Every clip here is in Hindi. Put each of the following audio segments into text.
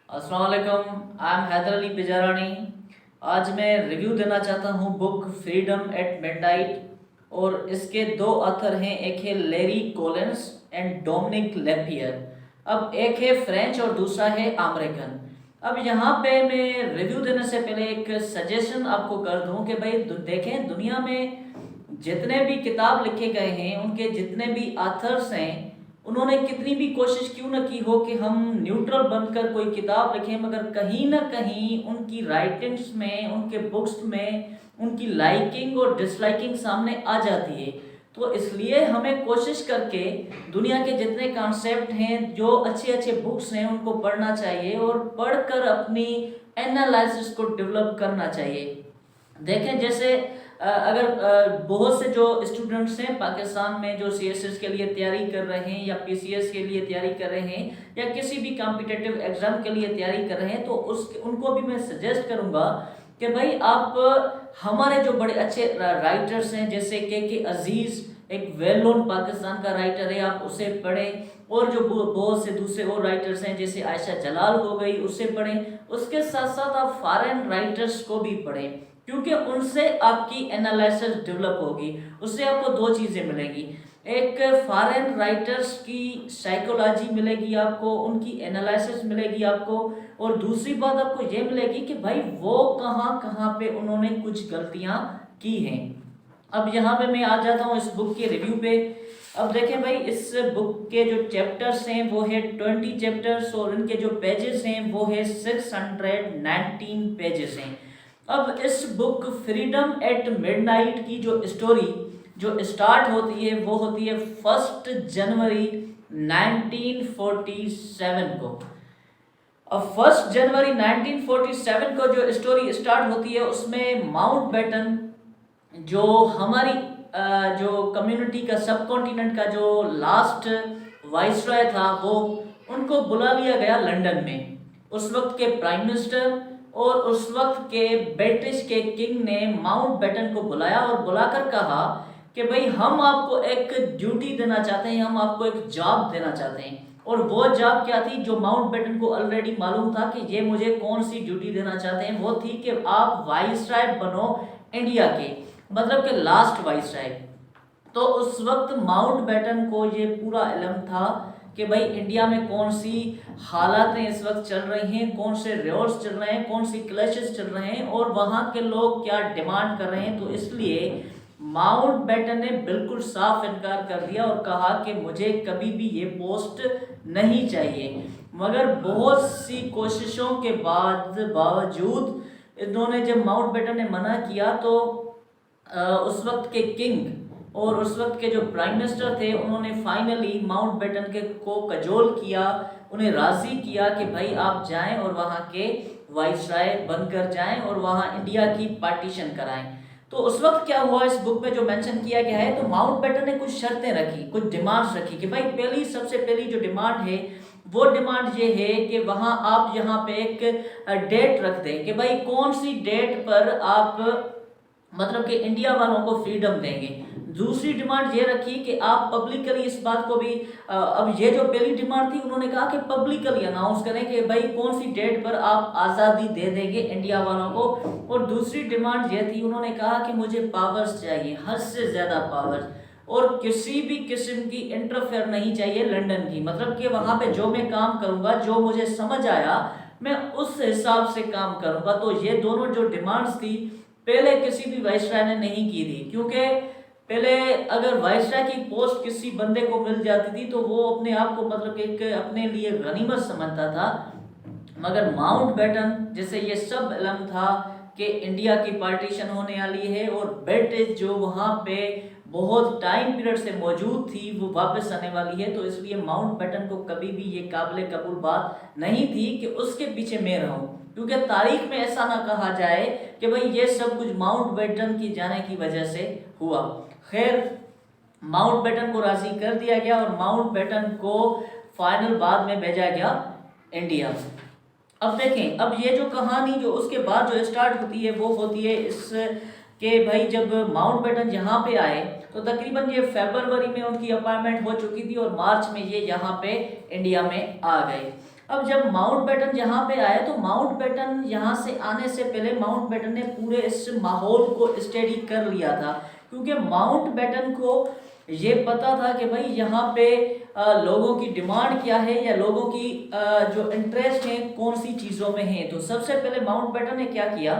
अस्सलाम वालेकुम। I am Haider Ali Pijarani. आज मैं रिव्यू देना चाहता हूँ बुक फ्रीडम एट मिडनाइट। और इसके दो ऑथर हैं, एक है लेरी कोलिंस एंड डोमिनिक लेपियर। अब एक है फ्रेंच और दूसरा है अमेरिकन। अब यहाँ पे मैं रिव्यू देने से पहले एक सजेशन आपको कर दूँ कि भाई देखें, दुनिया में जितने भी किताब लिखे गए हैं, उनके जितने भी ऑथर्स हैं, उन्होंने कितनी भी कोशिश क्यों न की हो कि हम न्यूट्रल बनकर कोई किताब लिखें, मगर कहीं ना कहीं उनकी राइटिंग्स में, उनके बुक्स में उनकी लाइकिंग और डिसलाइकिंग सामने आ जाती है। तो इसलिए हमें कोशिश करके दुनिया के जितने कॉन्सेप्ट हैं, जो अच्छे अच्छे बुक्स हैं, उनको पढ़ना चाहिए और पढ़कर अपनी एनालिसिस को डेवलप करना चाहिए। देखें, जैसे अगर बहुत से जो स्टूडेंट्स हैं पाकिस्तान में जो सीएसएस के लिए तैयारी कर रहे हैं या पीसीएस के लिए तैयारी कर रहे हैं या किसी भी कॉम्पिटिटिव एग्जाम के लिए तैयारी कर रहे हैं, तो उनको भी मैं सजेस्ट करूंगा कि भाई आप हमारे जो बड़े अच्छे राइटर्स हैं, जैसे के अजीज, एक वेल नोन पाकिस्तान का राइटर है, आप उसे पढ़ें। और जो बहुत से दूसरे और राइटर्स हैं, जैसे आयशा जलाल हो गई, उसे पढ़ें। उसके साथ साथ आप फॉरेन राइटर्स को भी पढ़ें, क्योंकि उनसे आपकी एनालिसिस डेवलप होगी। उससे आपको दो चीज़ें मिलेंगी, एक फॉरेन राइटर्स की साइकोलॉजी मिलेगी आपको, उनकी एनालिसिस मिलेगी आपको, और दूसरी बात आपको ये मिलेगी कि भाई वो कहाँ कहाँ पे उन्होंने कुछ गलतियाँ की हैं। अब यहाँ पे मैं आ जाता हूँ इस बुक के रिव्यू पे। अब देखें भाई, इस बुक के जो चैप्टर्स हैं वो है 20 चैप्टर्स, और इनके जो पेजेस हैं वो है 619 पेजेस हैं। अब इस बुक फ्रीडम एट मिडनाइट की जो स्टोरी जो स्टार्ट होती है वो होती है 1 जनवरी 1947 को। अब 1 जनवरी 1947 को जो स्टोरी स्टार्ट होती है, उसमें माउंटबेटन, जो हमारी जो कम्युनिटी का, सब कॉन्टिनेंट का जो लास्ट वाइसरॉय था, वो उनको बुला लिया गया लंदन में। उस वक्त के प्राइम मिनिस्टर और उस वक्त के ब्रिटिश के किंग ने माउंटबेटन को बुलाया और बुलाकर कहा कि भाई हम आपको एक ड्यूटी देना चाहते हैं, हम आपको एक जॉब देना चाहते हैं। और वो जॉब क्या थी, जो माउंटबेटन को ऑलरेडी मालूम था कि ये मुझे कौन सी ड्यूटी देना चाहते हैं, वो थी कि आप वाइसरॉय बनो इंडिया के, मतलब कि लास्ट वाइसरॉय। तो उस वक्त माउंटबेटन को ये पूरा इल्म था कि भाई इंडिया में कौन सी हालातें इस वक्त चल रही हैं, कौन से रिवॉल्ट्स चल रहे हैं, कौन सी क्लैशेस चल रहे हैं, और वहाँ के लोग क्या डिमांड कर रहे हैं। तो इसलिए माउंटबेटन ने बिल्कुल साफ इनकार कर दिया और कहा कि मुझे कभी भी ये पोस्ट नहीं चाहिए। मगर बहुत सी कोशिशों के बावजूद इन्होंने, जब माउंटबेटन ने मना किया, तो उस वक्त के किंग और उस वक्त के जो प्राइम मिनिस्टर थे, उन्होंने फाइनली माउंटबेटन के को कजोल किया, उन्हें राजी किया कि भाई आप जाएं और वहाँ के वाइसराय बनकर जाएं और वहाँ इंडिया की पार्टीशन कराएं। तो उस वक्त क्या हुआ, इस बुक में जो मेंशन किया गया है, तो माउंटबेटन ने कुछ शर्तें रखी, कुछ डिमांड्स रखी कि भाई सबसे पहली जो डिमांड है, वो डिमांड ये है कि वहाँ आप यहाँ पे एक डेट रख दें कि भाई कौन सी डेट पर आप, मतलब कि इंडिया वालों को फ्रीडम देंगे। दूसरी डिमांड ये रखी कि आप पब्लिकली इस बात को भी, अब ये जो पहली डिमांड थी, उन्होंने कहा कि पब्लिकली अनाउंस करें कि भाई कौन सी डेट पर आप आज़ादी दे देंगे इंडिया वालों को। और दूसरी डिमांड ये थी, उन्होंने कहा कि मुझे पावर्स चाहिए, हद से ज़्यादा पावर्स, और किसी भी किस्म की इंटरफेयर नहीं चाहिए लंदन की, मतलब कि वहाँ पे जो मैं काम करूँगा, जो मुझे समझ आया, मैं उस हिसाब से काम करूँगा। तो ये दोनों जो डिमांड्स थी, पहले किसी भी वाइसराय ने नहीं की थी, क्योंकि पहले अगर वाइसराय की पोस्ट किसी बंदे को मिल जाती थी तो वो अपने आप को, मतलब एक अपने लिए गनीमत समझता था। मगर माउंटबेटन जैसे ये सब इल्म था कि इंडिया की पार्टीशन होने वाली है, और ब्रिटिश जो वहाँ पे बहुत टाइम पीरियड से मौजूद थी वो वापस आने वाली है। तो इसलिए माउंटबेटन को कभी भी ये काबिल कबूल बात नहीं थी कि उसके पीछे मैं रहूं, क्योंकि तारीख में ऐसा ना कहा जाए कि भाई ये सब कुछ माउंटबेटन की जाने की वजह से हुआ। खैर, माउंटबेटन को राजी कर दिया गया और माउंटबेटन को फाइनल बाद में भेजा गया इंडिया। अब देखें, अब ये जो कहानी जो उसके बाद जो स्टार्ट होती है, वो होती है इस के भाई जब माउंटबेटन यहाँ पे आए, तो तकरीबन ये फरवरी में उनकी अपॉइंटमेंट हो चुकी थी और मार्च में ये यहाँ पे इंडिया में आ गए। अब जब माउंटबेटन यहाँ पे आए तो माउंटबेटन यहाँ से आने से पहले माउंटबेटन ने पूरे इस माहौल को स्टडी कर लिया था, क्योंकि माउंटबेटन को ये पता था कि भाई यहाँ पे लोगों की डिमांड क्या है या लोगों की जो इंटरेस्ट है कौन सी चीज़ों में है। तो सबसे पहले माउंटबेटन ने क्या किया,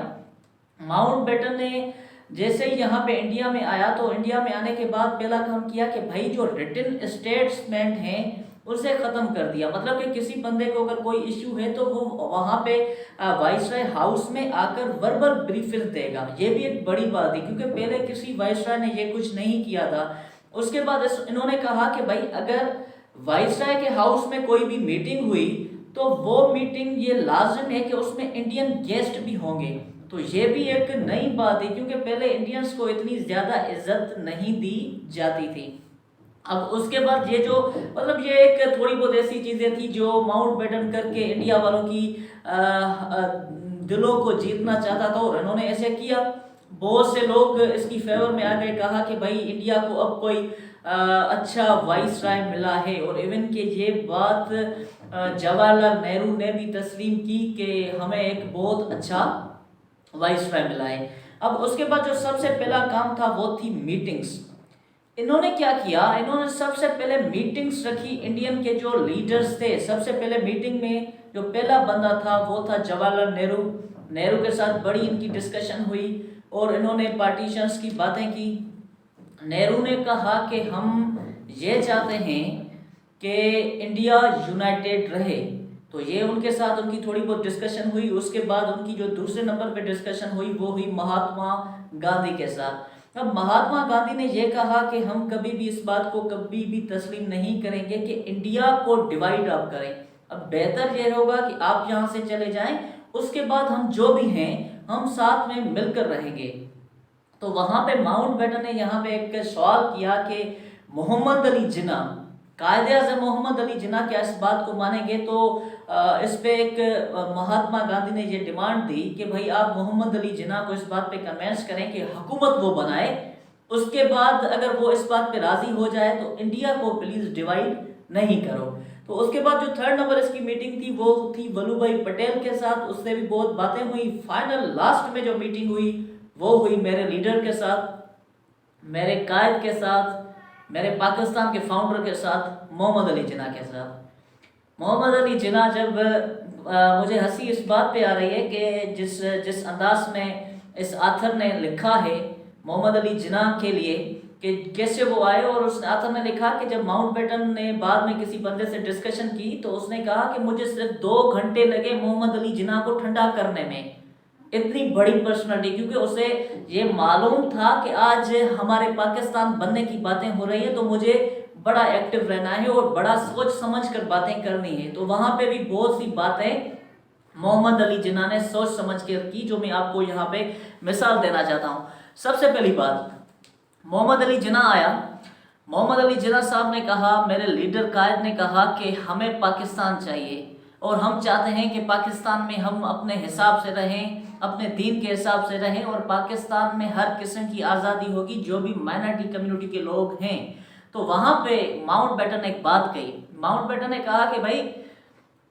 माउंटबेटन ने जैसे ही यहाँ पे इंडिया में आया तो इंडिया में आने के बाद पहला काम किया कि भाई जो रिटन स्टेटमेंट हैं उसे ख़त्म कर दिया। मतलब कि किसी बंदे को अगर कोई इश्यू है तो वो वहाँ पे वाइसराय हाउस में आकर वर्बल ब्रीफिंग देगा। ये भी एक बड़ी बात है, क्योंकि पहले किसी वाइसराय ने ये कुछ नहीं किया था। उसके बाद इन्होंने कहा कि भाई अगर वाइसराय के हाउस में कोई भी मीटिंग हुई तो वो मीटिंग ये लाजिम है कि उसमें इंडियन गेस्ट भी होंगे। तो ये भी एक नई बात है, क्योंकि पहले इंडियंस को इतनी ज़्यादा इज्जत नहीं दी जाती थी। अब उसके बाद ये जो मतलब ये एक थोड़ी बहुत ऐसी चीज़ें थी जो माउंटबेटन करके इंडिया वालों की दिलों को जीतना चाहता था, और इन्होंने ऐसे किया। बहुत से लोग इसकी फेवर में आ गए, कहा कि भाई इंडिया को अब कोई अच्छा वाइसराय मिला है। और इवन कि ये बात जवाहरलाल नेहरू ने भी तस्लीम की कि हमें एक बहुत अच्छा वाइसराय मिला है। अब उसके बाद जो सबसे पहला काम था वो थी मीटिंग्स। इन्होंने क्या किया, इन्होंने सबसे पहले मीटिंग्स रखी इंडियन के जो लीडर्स थे। सबसे पहले मीटिंग में जो पहला बंदा था वो था जवाहरलाल नेहरू। नेहरू के साथ बड़ी इनकी डिस्कशन हुई और इन्होंने पार्टीशंस की बातें की। नेहरू ने कहा कि हम ये चाहते हैं कि इंडिया यूनाइटेड रहे। तो ये उनके साथ उनकी थोड़ी बहुत डिस्कशन हुई। उसके बाद उनकी जो दूसरे नंबर पे डिस्कशन हुई वो हुई महात्मा गांधी के साथ। अब महात्मा गांधी ने ये कहा कि हम कभी भी इस बात को कभी भी तस्लीम नहीं करेंगे कि इंडिया को डिवाइड आप करें। अब बेहतर ये होगा कि आप यहाँ से चले जाएं, उसके बाद हम जो भी हैं हम साथ में मिलकर रहेंगे। तो वहाँ पे माउंटबेटन ने यहाँ पे एक सवाल किया कि मोहम्मद अली जिन्ना, कायदे आज़म मोहम्मद अली जिन्ना क्या इस बात को मानेंगे। तो इस पे एक महात्मा गांधी ने ये डिमांड दी कि भाई आप मोहम्मद अली जिन्ना को इस बात पे कन्वेंस करें कि हुकूमत वो बनाए। उसके बाद अगर वो इस बात पे राजी हो जाए तो इंडिया को प्लीज डिवाइड नहीं करो। तो उसके बाद जो थर्ड नंबर इसकी मीटिंग थी वो थी वल्लभ भाई पटेल के साथ। उससे भी बहुत बातें हुई। फाइनल लास्ट में जो मीटिंग हुई वो हुई मेरे लीडर के साथ, मेरे कायद के साथ, मेरे पाकिस्तान के फाउंडर के साथ, मोहम्मद अली जिन्ना के साथ। मोहम्मद अली जिन्ना, जब मुझे हंसी इस बात पे आ रही है कि जिस अंदाज में इस आथर ने लिखा है मोहम्मद अली जिन्ना के लिए कि कैसे वो आए, और उस आथर ने लिखा कि जब माउंटबेटन ने बाद में किसी बंदे से डिस्कशन की तो उसने कहा कि मुझे सिर्फ 2 घंटे लगे मोहम्मद अली जिन्ना को ठंडा करने में। इतनी बड़ी पर्सनालिटी, क्योंकि उसे ये मालूम था कि आज हमारे पाकिस्तान बनने की बातें हो रही है तो मुझे बड़ा एक्टिव रहना है और बड़ा सोच समझ कर बातें करनी है। तो वहाँ पे भी बहुत सी बातें मोहम्मद अली जिन्ना ने सोच समझ कर की, जो मैं आपको यहाँ पे मिसाल देना चाहता हूँ। सबसे पहली बात, मोहम्मद अली जिन्ना आया। मोहम्मद अली जिन्ना साहब ने कहा, मेरे लीडर कायद ने कहा कि हमें पाकिस्तान चाहिए और हम चाहते हैं कि पाकिस्तान में हम अपने हिसाब से रहें, अपने दीन के हिसाब से रहें, और पाकिस्तान में हर किस्म की आज़ादी होगी जो भी माइनॉरिटी कम्युनिटी के लोग हैं। तो वहाँ पे माउंटबेटन ने एक बात कही। माउंटबेटन ने कहा कि भाई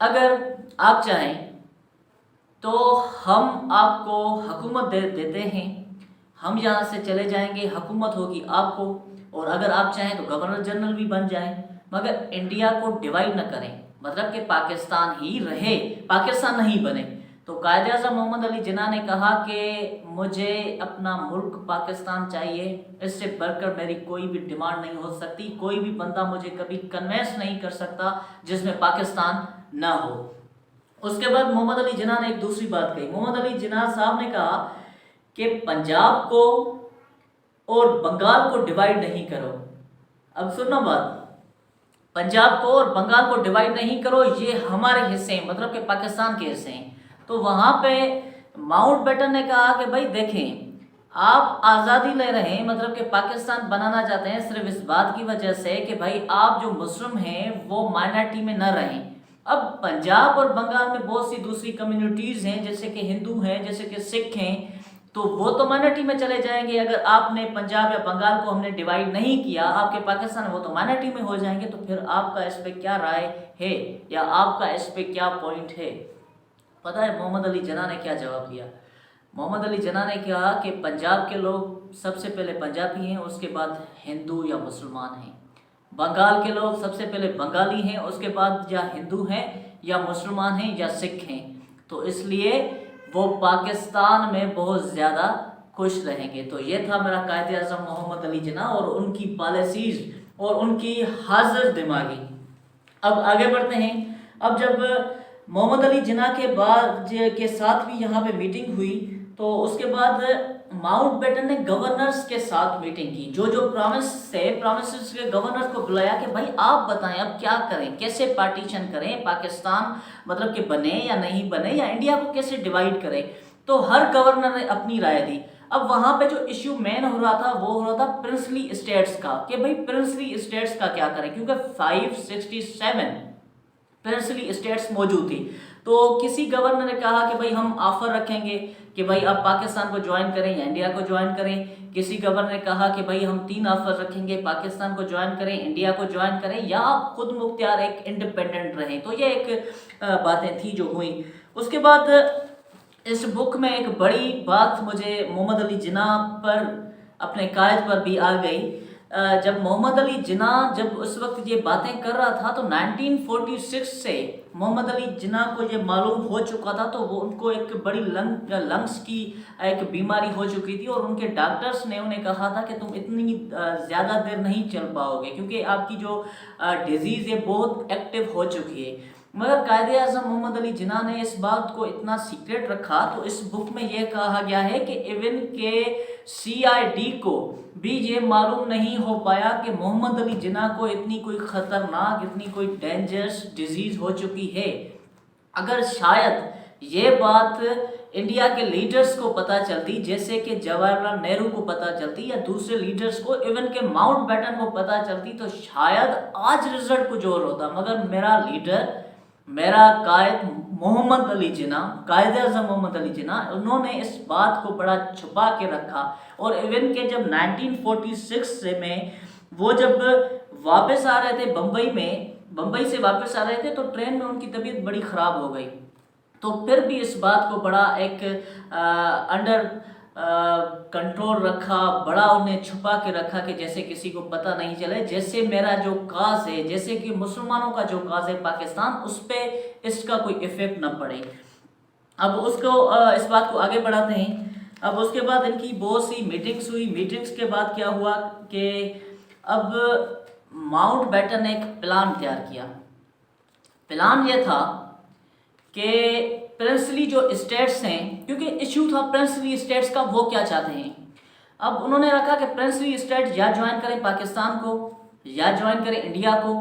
अगर आप चाहें तो हम आपको हुकूमत देते हैं, हम यहाँ से चले जाएंगे, हुकूमत होगी आपको, और अगर आप चाहें तो गवर्नर जनरल भी बन जाएं, मगर इंडिया को डिवाइड न करें, मतलब कि पाकिस्तान ही रहे, पाकिस्तान नहीं बने। तो कायदे आज़म मोहम्मद अली जिन्ना ने कहा कि मुझे अपना मुल्क पाकिस्तान चाहिए, इससे बढ़कर मेरी कोई भी डिमांड नहीं हो सकती। कोई भी बंदा मुझे कभी कन्वेंस नहीं कर सकता जिसमें पाकिस्तान ना हो। उसके बाद मोहम्मद अली जिन्ना ने एक दूसरी बात कही। मोहम्मद अली जिन्ना साहब ने कहा कि पंजाब को और बंगाल को डिवाइड नहीं करो। अब सुनना बात, पंजाब को और बंगाल को डिवाइड नहीं करो, ये हमारे हिस्से हैं, मतलब कि पाकिस्तान के हिस्से हैं। तो वहाँ पे माउंटबेटन ने कहा कि भाई देखें, आप आज़ादी ले रहे हैं, मतलब कि पाकिस्तान बनाना चाहते हैं सिर्फ इस बात की वजह से कि भाई आप जो मुस्लिम हैं वो माइनॉरिटी में न रहें। अब पंजाब और बंगाल में बहुत सी दूसरी कम्युनिटीज़ हैं, जैसे कि हिंदू हैं, जैसे कि सिख हैं, तो वो तो माइनॉरिटी में चले जाएंगे। अगर आपने पंजाब या बंगाल को हमने डिवाइड नहीं किया आपके पाकिस्तान, वो तो माइनॉरिटी में हो जाएंगे। तो फिर आपका इस पर क्या राय है, या आपका इस पे क्या पॉइंट है? पता है मोहम्मद अली जिन्ना ने क्या जवाब दिया? मोहम्मद अली जिन्ना ने कहा कि पंजाब के लोग सबसे पहले पंजाबी हैं, उसके बाद हिंदू या मुसलमान हैं। बंगाल के लोग सबसे पहले बंगाली हैं, उसके बाद या हिंदू हैं या मुसलमान हैं या सिख हैं। तो इसलिए वो पाकिस्तान में बहुत ज़्यादा खुश रहेंगे। तो ये था मेरा कायदे आज़म मोहम्मद अली जिन्ना और उनकी पॉलिसीज़ और उनकी हाजिर दिमागी। अब आगे बढ़ते हैं। अब जब मोहम्मद अली जिन्ना के साथ भी यहाँ पे मीटिंग हुई, तो उसके बाद माउंटबेटन ने गवर्नर्स के साथ मीटिंग की। जो प्रोमिस के गवर्नर को बुलाया कि भाई आप बताएं अब क्या करें, कैसे पार्टीशन करें, पाकिस्तान मतलब कि बने या नहीं बने, या इंडिया को कैसे डिवाइड करें। तो हर गवर्नर ने अपनी राय दी। अब वहां पे जो इश्यू मेन हो रहा था वो हो रहा था प्रिंसली स्टेट्स का, कि भाई प्रिंसली स्टेट्स का क्या करें, क्योंकि 567 प्रिंसली स्टेट्स मौजूद थी। तो किसी गवर्नर ने कहा कि भाई हम ऑफर रखेंगे कि भाई आप पाकिस्तान को ज्वाइन करें या इंडिया को ज्वाइन करें। किसी गवर्नर ने कहा कि भाई हम 3 ऑफर रखेंगे, पाकिस्तान को ज्वाइन करें, इंडिया को ज्वाइन करें, या आप खुद मुख्तियार एक इंडिपेंडेंट रहें। तो ये एक बातें थी जो हुई। उसके बाद इस बुक में एक बड़ी बात मुझे मोहम्मद अली जिन्ना पर, अपने कायद पर भी आ गई। जब मोहम्मद अली जिन्ना जब उस वक्त ये बातें कर रहा था तो 1946 से मोहम्मद अली जिन्ना को ये मालूम हो चुका था। तो वो उनको एक बड़ी लंग्स की एक बीमारी हो चुकी थी और उनके डॉक्टर्स ने उन्हें कहा था कि तुम इतनी ज़्यादा देर नहीं चल पाओगे, क्योंकि आपकी जो डिजीज़ है बहुत एक्टिव हो चुकी है। मगर कायदे आज़म मोहम्मद अली जिन्ना ने इस बात को इतना सीक्रेट रखा। तो इस बुक में यह कहा गया है कि इवन के CID को भी ये मालूम नहीं हो पाया कि मोहम्मद अली जिन्ना को इतनी कोई ख़तरनाक, इतनी कोई डेंजरस डिजीज़ हो चुकी है। अगर शायद ये बात इंडिया के लीडर्स को पता चलती, जैसे कि जवाहरलाल नेहरू को पता चलती या दूसरे लीडर्स को, इवन के माउंटबेटन को पता चलती, तो शायद आज रिजल्ट कुछ और होता। मगर मेरा लीडर, मेरा कायद मोहम्मद अली जिन्ना, कायदे आज़म मोहम्मद अली जिन्ना, उन्होंने इस बात को बड़ा छुपा के रखा। और इवन के जब 1946 से में वो जब वापस आ रहे थे बम्बई से वापस आ रहे थे, तो ट्रेन में उनकी तबीयत बड़ी ख़राब हो गई। तो फिर भी इस बात को बड़ा एक अंडर कंट्रोल रखा, बड़ा उन्हें छुपा के रखा कि जैसे किसी को पता नहीं चले, जैसे मेरा जो काज है, जैसे कि मुसलमानों का जो काज है पाकिस्तान, उस पर इसका कोई इफेक्ट ना पड़े। अब उसको इस बात को आगे बढ़ाते हैं। अब उसके बाद इनकी बहुत सी मीटिंग्स हुई। मीटिंग्स के बाद क्या हुआ कि अब माउंटबेटन ने एक प्लान तैयार किया। प्लान ये था कि प्रिंसली जो स्टेट्स हैं, क्योंकि इश्यू था प्रिंसली स्टेट्स का, वो क्या चाहते हैं। अब उन्होंने रखा कि प्रिंसली स्टेट या ज्वाइन करें पाकिस्तान को, या ज्वाइन करें इंडिया को,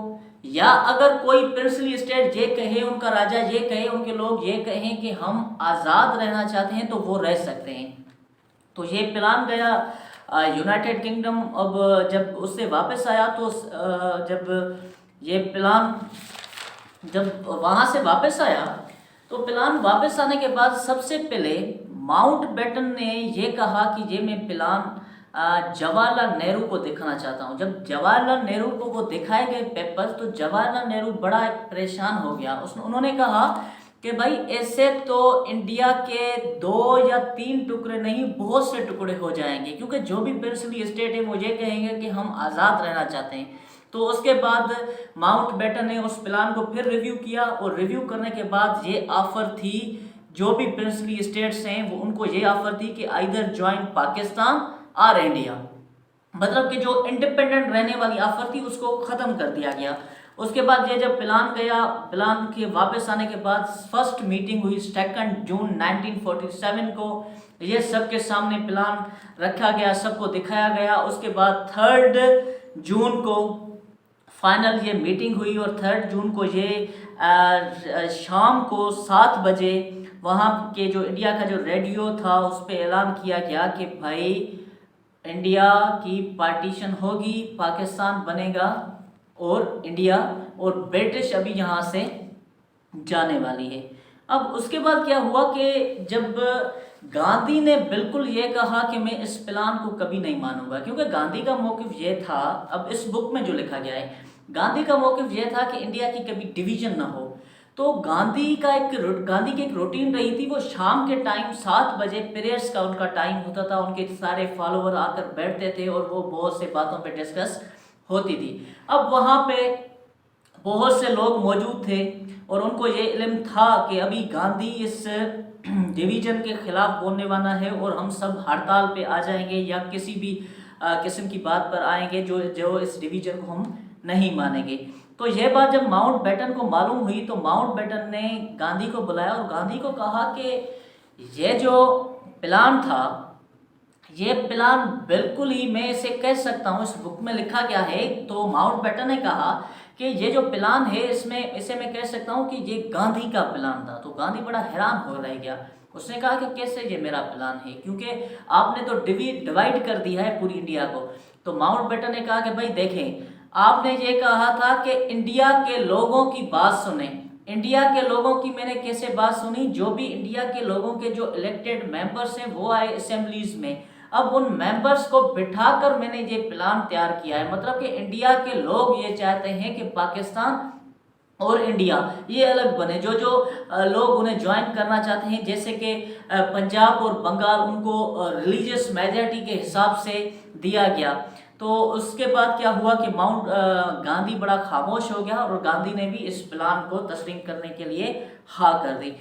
या अगर कोई प्रिंसली स्टेट ये कहे, उनका राजा ये कहे, उनके लोग ये कहें कि हम आज़ाद रहना चाहते हैं, तो वो रह सकते हैं। तो ये प्लान गया यूनाइटेड किंगडम। अब जब उससे वापस आया तो जब ये प्लान जब वहाँ से वापस आया, तो प्लान वापस आने के बाद सबसे पहले माउंटबेटन ने ये कहा कि ये मैं प्लान जवाहरलाल नेहरू को दिखाना चाहता हूँ। जब जवाहरलाल नेहरू को वो दिखाए गए पेपर, तो जवाहरलाल नेहरू बड़ा परेशान हो गया। उन्होंने कहा कि भाई ऐसे तो इंडिया के 2 या 3 टुकड़े नहीं, बहुत से टुकड़े हो जाएंगे, क्योंकि जो भी प्रिंसली स्टेट है वो ये कहेंगे कि हम आज़ाद रहना चाहते हैं। तो उसके बाद माउंटबेटन ने उस प्लान को फिर रिव्यू किया, और रिव्यू करने के बाद ये ऑफर थी, जो भी प्रिंसली स्टेट्स हैं वो उनको ये ऑफर थी कि आइदर ज्वाइन पाकिस्तान और इंडिया, मतलब कि जो इंडिपेंडेंट रहने वाली ऑफर थी उसको ख़त्म कर दिया गया। उसके बाद ये जब प्लान गया, प्लान के वापस आने के बाद फर्स्ट मीटिंग हुई 2 जून 1947 को। ये सबके सामने प्लान रखा गया, सबको दिखाया गया। उसके बाद 3 जून को फाइनल ये मीटिंग हुई, और 3 जून को ये शाम को 7 बजे वहाँ के जो इंडिया का जो रेडियो था उस पर ऐलान किया गया कि भाई इंडिया की पार्टीशन होगी, पाकिस्तान बनेगा और इंडिया और ब्रिटिश अभी यहाँ से जाने वाली है। अब उसके बाद क्या हुआ कि जब गांधी ने बिल्कुल ये कहा कि मैं इस प्लान को कभी नहीं मानूंगा, क्योंकि गांधी का मौक़िफ़ ये था, अब इस बुक में जो लिखा गया है, गांधी का मौक़िफ़ यह था कि इंडिया की कभी डिवीज़न ना हो। तो गांधी की एक रूटीन रही थी, वो शाम के टाइम 7 बजे प्रेयर्स का उनका टाइम होता था, उनके सारे फॉलोवर आकर बैठते थे और वो बहुत से बातों पे डिस्कस होती थी। अब वहाँ पे बहुत से लोग मौजूद थे और उनको ये इल्म था कि अभी गांधी इस डिवीज़न के खिलाफ बोलने वाला है और हम सब हड़ताल पे आ जाएंगे या किसी भी किस्म की बात पर आएंगे जो जो इस डिवीज़न को हम नहीं मानेंगे। तो यह बात जब माउंटबेटन को मालूम हुई तो माउंटबेटन ने गांधी को बुलाया और गांधी को कहा कि यह जो प्लान था, ये प्लान बिल्कुल ही, मैं इसे कह सकता हूँ, इस बुक में लिखा गया है। तो माउंटबेटन ने कहा कि ये जो प्लान है इसमें इसे मैं कह सकता हूँ कि ये गांधी का प्लान था। तो गांधी बड़ा हैरान हो रह गया। उसने कहा कि कैसे ये मेरा प्लान है, क्योंकि आपने तो डिवाइड कर दिया है पूरी इंडिया को। तो माउंटबेटन ने कहा कि भाई देखें, आपने ये कहा था कि इंडिया के लोगों की बात सुने। इंडिया के लोगों की मैंने कैसे बात सुनी? जो भी इंडिया के लोगों के जो इलेक्टेड मेंबर्स हैं वो आए असेंबलीज में। अब उन मेंबर्स को बिठाकर मैंने ये प्लान तैयार किया है। मतलब कि इंडिया के लोग ये चाहते हैं कि पाकिस्तान और इंडिया ये अलग बने। जो जो लोग उन्हें ज्वाइन करना चाहते हैं, जैसे कि पंजाब और बंगाल, उनको रिलीजियस मेजॉरिटी के हिसाब से दिया गया। तो उसके बाद क्या हुआ कि गांधी बड़ा खामोश हो गया और गांधी ने भी इस प्लान को तस्लीम करने के लिए हाँ कर दी।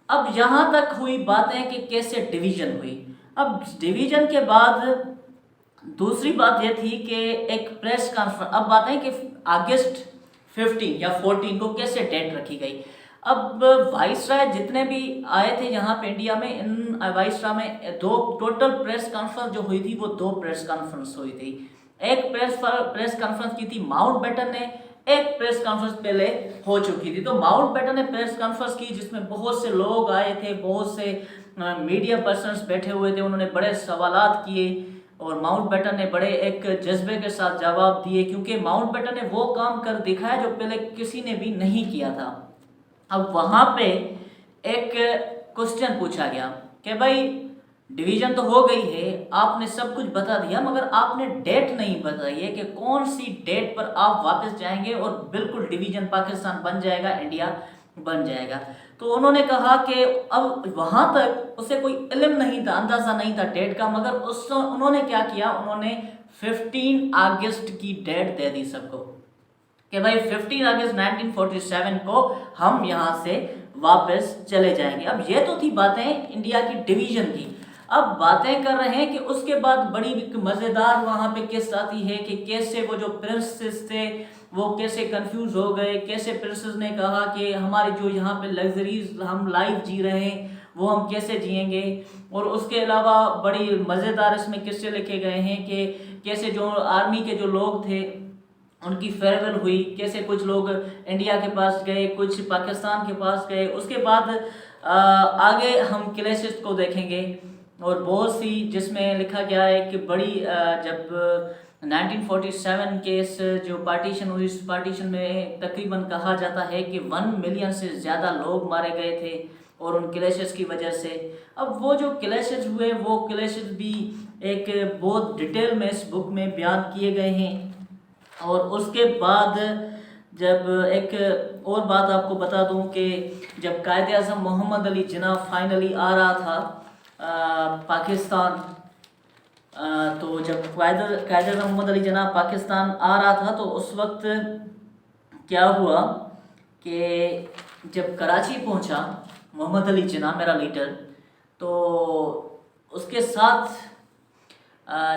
अब यहाँ तक हुई बातें कि कैसे डिवीज़न हुई। अब डिवीज़न के बाद दूसरी बात यह थी कि एक प्रेस कॉन्फ्रेंस, अब बात है कि अगस्त 15 या 14 को कैसे डेट रखी गई। अब वाइसराय जितने भी आए थे यहाँ पे इंडिया में, इन वाइसराय में दो टोटल प्रेस कॉन्फ्रेंस जो हुई थी वो 2 प्रेस कॉन्फ्रेंस हुई थी। एक प्रेस कॉन्फ्रेंस की थी माउंटबेटन ने, एक प्रेस कॉन्फ्रेंस पहले हो चुकी थी। तो माउंटबेटन ने प्रेस कॉन्फ्रेंस की जिसमें बहुत से लोग आए थे, बहुत से मीडिया पर्सन्स बैठे हुए थे। उन्होंने बड़े सवालात किए और माउंटबेटन ने बड़े एक जज्बे के साथ जवाब दिए, क्योंकि माउंटबेटन ने वो काम कर दिखाया जो पहले किसी ने भी नहीं किया था। अब वहाँ पे एक क्वेश्चन पूछा गया कि भाई डिवीज़न तो हो गई है, आपने सब कुछ बता दिया, मगर आपने डेट नहीं बताई है कि कौन सी डेट पर आप वापस जाएंगे और बिल्कुल डिवीज़न पाकिस्तान बन जाएगा, इंडिया बन जाएगा। तो उन्होंने कहा कि अब वहाँ तक उसे कोई इल्म नहीं था, अंदाज़ा नहीं था डेट का, मगर उन्होंने क्या किया, उन्होंने 15 अगस्त की डेट दे दी सबको कि भाई 15 अगस्त 1947 को हम यहाँ से वापस चले जाएंगे। अब ये तो थी बातें इंडिया की डिवीज़न की। अब बातें कर रहे हैं कि उसके बाद बड़ी मज़ेदार वहाँ पे किस्त आती है कि कैसे वो जो प्रिंसेस थे वो कैसे कंफ्यूज हो गए, कैसे प्रिंसेस ने कहा कि हमारी जो यहाँ पे लग्जरीज हम लाइफ जी रहे हैं वो हम कैसे जिएंगे। और उसके अलावा बड़ी मज़ेदार इसमें किस्से लिखे गए हैं कि कैसे जो आर्मी के जो लोग थे उनकी फेयरवेल हुई, कैसे कुछ लोग इंडिया के पास गए, कुछ पाकिस्तान के पास गए। उसके बाद आगे हम क्लैशेस को देखेंगे और बहुत सी जिसमें लिखा गया है कि बड़ी जब 1947 के इस जो पार्टीशन हुई, इस पार्टीशन में तकरीबन कहा जाता है कि 1 मिलियन से ज़्यादा लोग मारे गए थे और उन क्लैशेस की वजह से। अब वो जो क्लैशेस हुए वो क्लैशेस भी एक बहुत डिटेल में इस बुक में बयान किए गए हैं। और उसके बाद जब एक और बात आपको बता दूं कि जब कायद आज़म मोहम्मद अली जिन्ना फाइनली आ रहा था पाकिस्तान, तो जब कायद आज़म मोहम्मद अली जिन्ना पाकिस्तान आ रहा था तो उस वक्त क्या हुआ कि जब कराची पहुंचा मोहम्मद अली जिन्ना मेरा लीडर, तो उसके साथ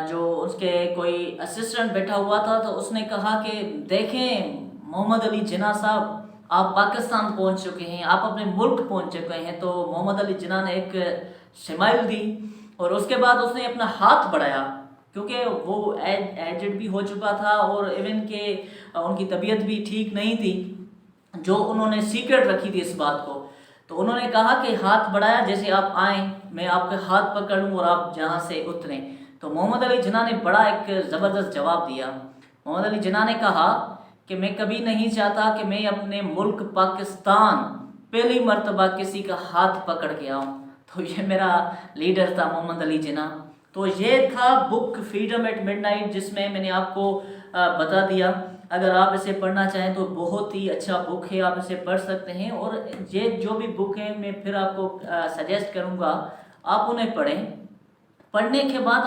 जो उसके कोई असिस्टेंट बैठा हुआ था, तो उसने कहा कि देखें मोहम्मद अली जिन्ना साहब, आप पाकिस्तान पहुंच चुके हैं, आप अपने मुल्क पहुंच चुके हैं। तो मोहम्मद अली जिन्ना ने एक स्माइल दी और उसके बाद उसने अपना हाथ बढ़ाया, क्योंकि वो एजेड भी हो चुका था और इवन के उनकी तबीयत भी ठीक नहीं थी, जो उन्होंने सीक्रेट रखी थी इस बात को। तो उन्होंने कहा कि हाथ बढ़ाया, जैसे आप आएँ मैं आपके हाथ पकड़ूँ और आप जहाँ से उतरें। तो मोहम्मद अली जिन्ना ने बड़ा एक ज़बरदस्त जवाब दिया। मोहम्मद अली जिन्ना ने कहा कि मैं कभी नहीं चाहता कि मैं अपने मुल्क पाकिस्तान पहली मर्तबा किसी का हाथ पकड़ के आऊँ। तो ये मेरा लीडर था मोहम्मद अली जिन्ना। तो ये था बुक फ्रीडम एट मिडनाइट, जिसमें मैंने आपको बता दिया अगर आप इसे पढ़ना चाहें तो बहुत ही अच्छा बुक है, आप इसे पढ़ सकते हैं। और ये जो भी बुक है मैं फिर आपको सजेस्ट करूँगा आप उन्हें पढ़ें। पढ़ने के बाद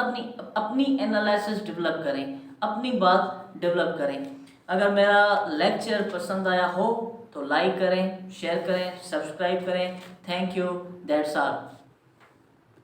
अपनी एनालिसिस डेवलप करें, अपनी बात डेवलप करें। अगर मेरा लेक्चर पसंद आया हो तो लाइक करें, शेयर करें, सब्सक्राइब करें। Thank you, that's all.